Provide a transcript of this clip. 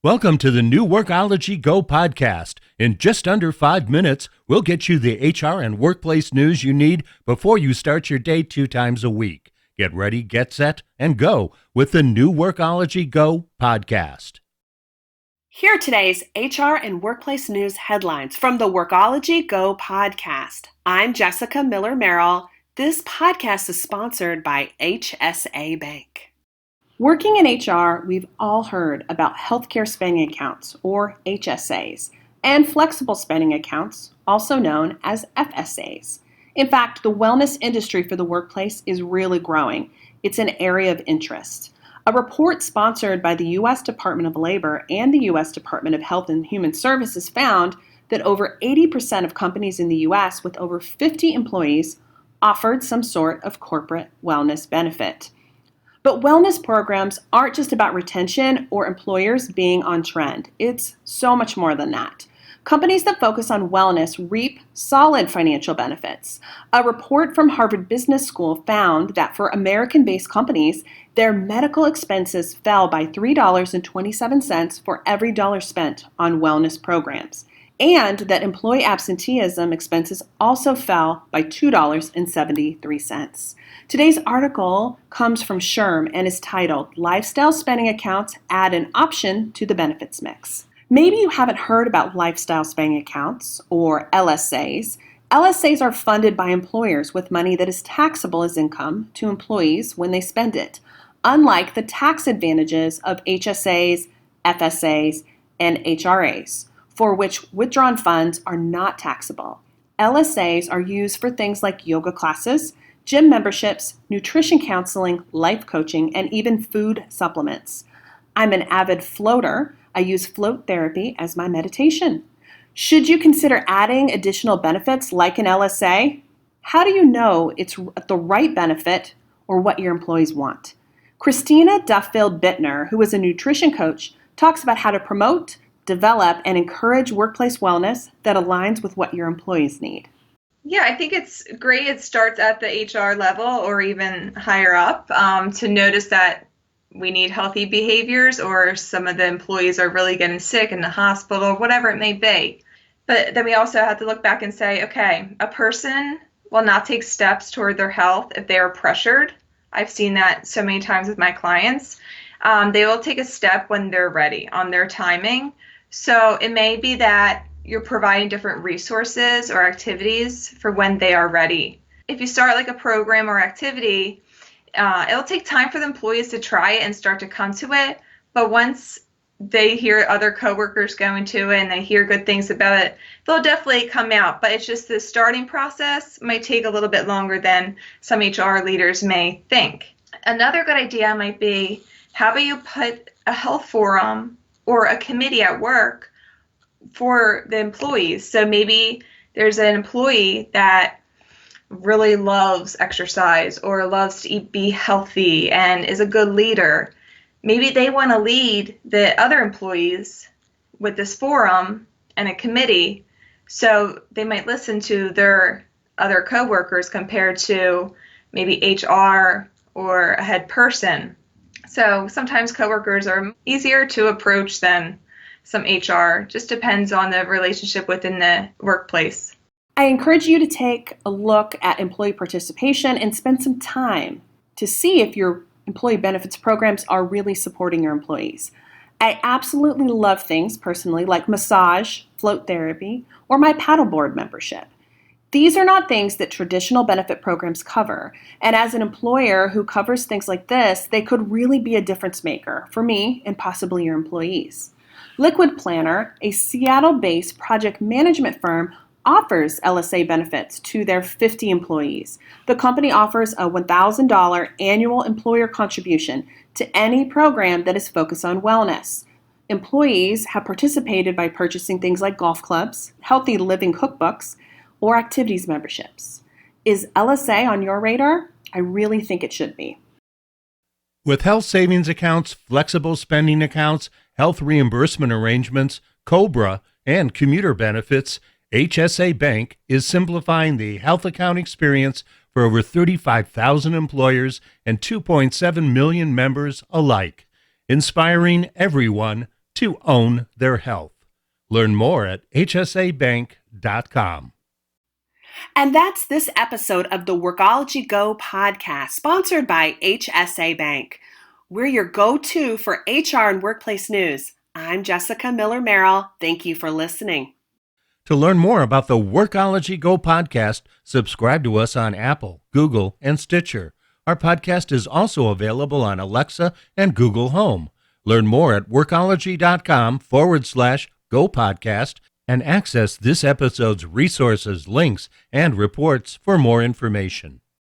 Welcome to the new Workology Go Podcast. In just under 5 minutes, we'll get you the HR and workplace news you need before you start your day 2 times a week. Get ready, get set, and go with the new Workology Go Podcast. Here are today's HR and workplace news headlines from the Workology Go Podcast. I'm Jessica Miller-Merrill. This podcast is sponsored by HSA Bank. Working in HR, we've all heard about healthcare spending accounts, or HSAs, and flexible spending accounts, also known as FSAs. In fact, the wellness industry for the workplace is really growing. It's an area of interest. A report sponsored by the U.S. Department of Labor and the U.S. Department of Health and Human Services found that over 80% of companies in the U.S. with over 50 employees offered some sort of corporate wellness benefit. But wellness programs aren't just about retention or employers being on trend. It's so much more than that. Companies that focus on wellness reap solid financial benefits. A report from Harvard Business School found that for American-based companies, their medical expenses fell by $3.27 for every dollar spent on wellness programs, and that employee absenteeism expenses also fell by $2.73. Today's article comes from SHRM and is titled, Lifestyle Spending Accounts Add an Option to the Benefits Mix. Maybe you haven't heard about lifestyle spending accounts, or LSAs. LSAs are funded by employers with money that is taxable as income to employees when they spend it, unlike the tax advantages of HSAs, FSAs, and HRAs, for which withdrawn funds are not taxable. LSAs are used for things like yoga classes, gym memberships, nutrition counseling, life coaching, and even food supplements. I'm an avid floater. I use float therapy as my meditation. Should you consider adding additional benefits like an LSA? How do you know it's the right benefit or what your employees want? Christina Duffield-Bittner, who is a nutrition coach, talks about how to promote, develop, and encourage workplace wellness that aligns with what your employees need. Yeah, I think it's great. It starts at the HR level or even higher up to notice that we need healthy behaviors, or some of the employees are really getting sick in the hospital or whatever it may be. But then we also have to look back and say, okay, a person will not take steps toward their health if they are pressured. I've seen that so many times with my clients. They will take a step when they're ready on their timing. So it may be that you're providing different resources or activities for when they are ready. If you start like a program or activity, it'll take time for the employees to try it and start to come to it. But once they hear other coworkers going to it and they hear good things about it, they'll definitely come out. But it's just the starting process might take a little bit longer than some HR leaders may think. Another good idea might be, how about you put a health forum or a committee at work for the employees? So maybe there's an employee that really loves exercise or loves to be healthy and is a good leader. Maybe they want to lead the other employees with this forum and a committee, so they might listen to their other coworkers compared to maybe HR or a head person. So sometimes coworkers are easier to approach than some HR. Just depends on the relationship within the workplace. I encourage you to take a look at employee participation and spend some time to see if your employee benefits programs are really supporting your employees. I absolutely love things personally like massage, float therapy, or my paddleboard membership. These are not things that traditional benefit programs cover, and as an employer who covers things like this, they could really be a difference maker for me and possibly your employees. Liquid Planner, a Seattle-based project management firm, offers LSA benefits to their 50 employees. The company offers a $1,000 annual employer contribution to any program that is focused on wellness. Employees have participated by purchasing things like golf clubs, healthy living cookbooks, or activities memberships. Is LSA on your radar? I really think it should be. With health savings accounts, flexible spending accounts, health reimbursement arrangements, COBRA, and commuter benefits, HSA Bank is simplifying the health account experience for over 35,000 employers and 2.7 million members alike, inspiring everyone to own their health. Learn more at hsabank.com. And that's this episode of the Workology Go podcast, sponsored by HSA Bank. We're your go-to for HR and workplace news. I'm Jessica Miller-Merrill. Thank you for listening. To learn more about the Workology Go podcast, subscribe to us on Apple, Google, and Stitcher. Our podcast is also available on Alexa and Google Home. Learn more at workology.com/Go podcast and access this episode's resources, links, and reports for more information.